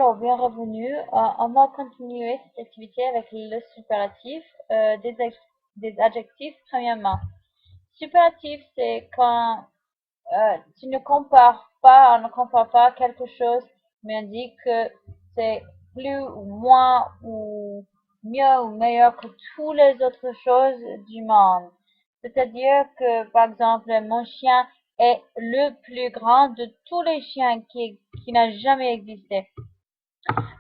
Alors, bien revenu. On va continuer cette activité avec le superlatif des adjectifs premièrement. Superlatif, c'est quand tu ne compares pas, on ne compare pas quelque chose, mais on dit que c'est plus ou moins ou mieux ou meilleur que toutes les autres choses du monde. C'est-à-dire que, par exemple, mon chien est le plus grand de tous les chiens qui n'a jamais existé.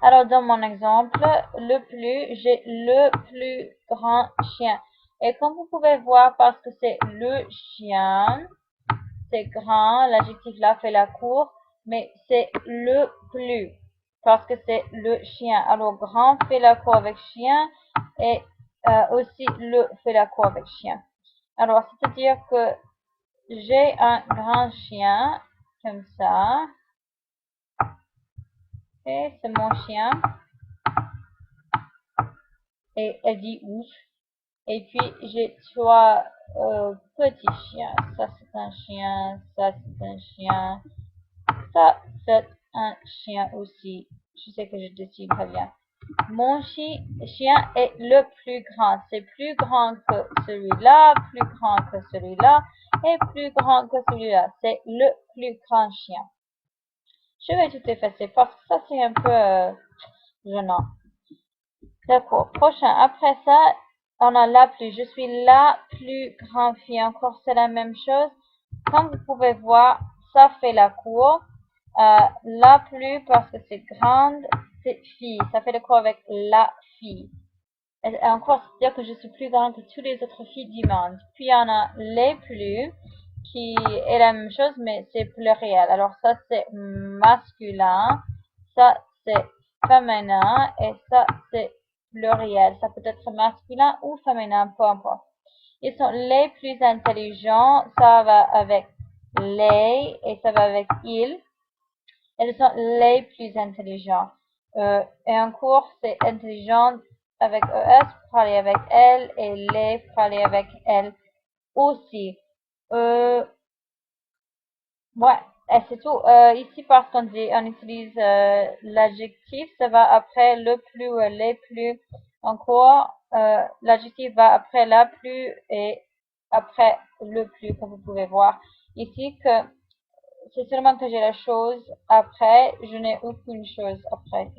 Alors, dans mon exemple, j'ai le plus grand chien. Et comme vous pouvez voir, parce que c'est le chien, c'est grand, l'adjectif là fait la cour, mais c'est le plus, parce que c'est le chien. Alors, grand fait la cour avec chien, et aussi le fait la cour avec chien. Alors, c'est-à-dire que j'ai un grand chien, comme ça, et c'est mon chien. Et elle dit ouf. Et puis j'ai trois petits chiens. Ça c'est un chien, ça c'est un chien, ça c'est un chien aussi. Je sais que je dessine très bien. Mon chien est le plus grand. C'est plus grand que celui-là, plus grand que celui-là et plus grand que celui-là. C'est le plus grand chien. Je vais tout effacer parce que ça c'est un peu gênant. D'accord. Prochain. Après ça, on a la plus. Je suis la plus grande fille. Encore, c'est la même chose. Comme vous pouvez voir, ça fait la cour. La plus, parce que c'est grande, c'est fille. Ça fait la cour avec la fille. Et encore, c'est-à-dire que je suis plus grande que toutes les autres filles du monde. Puis, on a les plus, qui est la même chose, mais c'est pluriel. Alors, ça, c'est masculin. Ça, c'est féminin. Et ça, c'est pluriel. Ça peut être masculin ou féminin, peu importe. Ils sont les plus intelligents. Ça va avec les et ça va avec ils. Elles sont les plus intelligents. Et en cours, c'est intelligent avec ES pour parler avec elle et les pour parler avec elle aussi. Ouais, et c'est tout. Ici, parce qu'on utilise l'adjectif, ça va après le plus ou les plus. En cours, l'adjectif va après la plus et après le plus, comme vous pouvez voir. Ici, que c'est seulement que j'ai la chose après, je n'ai aucune chose après.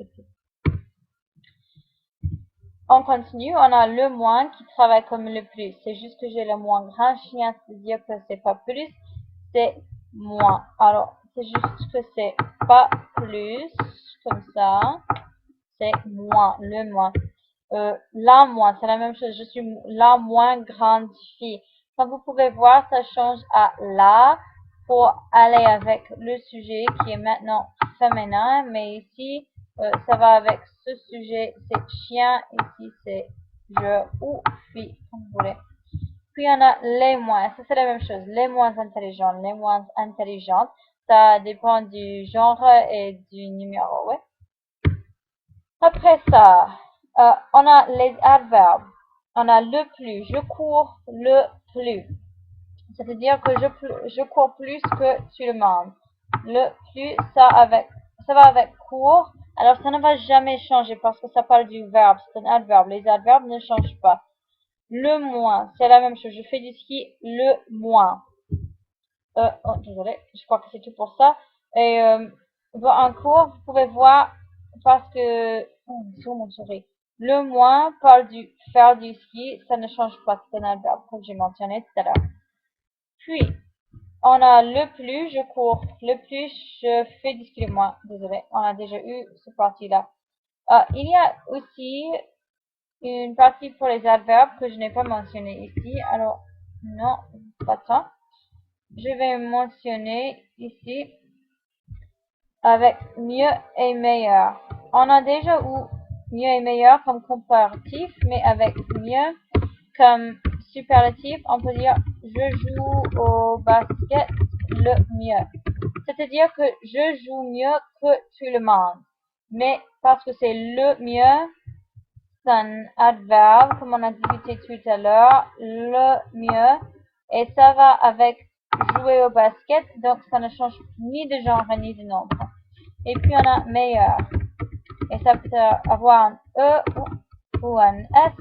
On continue, on a le moins qui travaille comme le plus. C'est juste que j'ai le moins grand chien, c'est-à-dire que c'est pas plus, c'est moins. Alors, c'est juste que c'est pas plus, comme ça, c'est moins, le moins. La moins, c'est la même chose, je suis la moins grande fille. Comme vous pouvez voir, ça change à la pour aller avec le sujet qui est maintenant féminin, mais ici, ça va avec ce sujet, c'est chien, ici c'est je ou fille, comme vous voulez. Puis on a les moins, ça c'est la même chose, les moins intelligents, les moins intelligentes, ça dépend du genre et du numéro, ouais. Après ça, on a les adverbes. On a le plus, je cours le plus. C'est-à-dire que je cours plus que tout le monde. Le plus, ça va avec court. Alors, ça ne va jamais changer parce que ça parle du verbe. C'est un adverbe. Les adverbes ne changent pas. Le moins, c'est la même chose. Je fais du ski le moins. Oh, désolé. Je crois que c'est tout pour ça. Et, en cours, vous pouvez voir parce que, oh, mon souris. Le moins parle du faire du ski. Ça ne change pas. C'est un adverbe, comme j'ai mentionné tout à l'heure. Puis, on a le plus, je cours. Le plus, je fais du ski le moins. Désolé, on a déjà eu cette partie-là. Il y a aussi une partie pour les adverbes que je n'ai pas mentionné ici. Alors, non, pas ça. Je vais mentionner ici avec mieux et meilleur. On a déjà eu mieux et meilleur comme comparatif, mais avec mieux comme superlatif, on peut dire je joue au basket le mieux. C'est-à-dire que je joue mieux que tout le monde. Mais parce que c'est le mieux, c'est un adverbe, comme on a discuté tout à l'heure, le mieux. Et ça va avec jouer au basket, donc ça ne change ni de genre ni de nombre. Et puis on a meilleur. Et ça peut avoir un E ou un S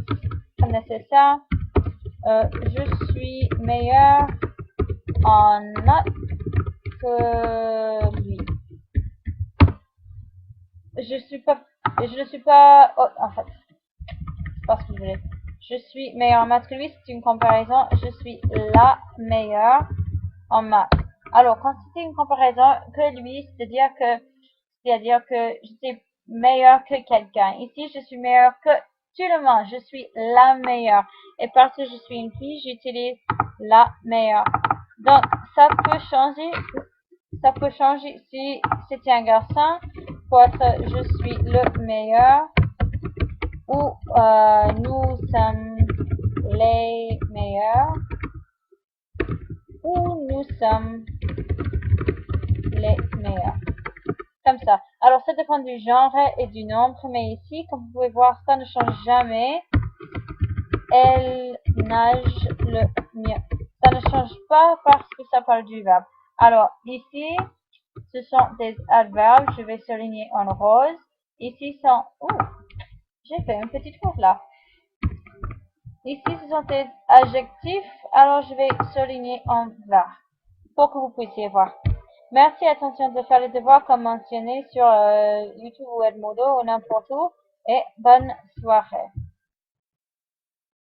comme nécessaire. Je suis meilleur en maths que lui. Je ne suis pas, oh, en fait, c'est pas ce que je voulais. Je suis meilleur en maths que lui, c'est une comparaison. Je suis la meilleure en maths. Alors, quand c'était une comparaison que lui, c'est-à-dire que je suis meilleur que quelqu'un. Ici, je suis meilleur que tout le monde. Je suis la meilleure. Et parce que je suis une fille, j'utilise la meilleure. Donc, ça peut changer. Ça peut changer si c'était un garçon. Pour être je suis le meilleur. Ou nous sommes les meilleurs. Ou nous sommes les meilleurs. Comme ça. Alors, ça dépend du genre et du nombre, mais ici, comme vous pouvez voir, ça ne change jamais. Elle nage le mieux. Ça ne change pas parce que ça parle du verbe. Alors, ici, ce sont des adverbes. Je vais souligner en rose. Ici sont... j'ai fait une petite faute là. Ici, ce sont des adjectifs. Alors, je vais souligner en vert pour que vous puissiez voir. Merci, attention de faire les devoirs comme mentionné sur YouTube ou Edmodo ou n'importe où. Et bonne soirée.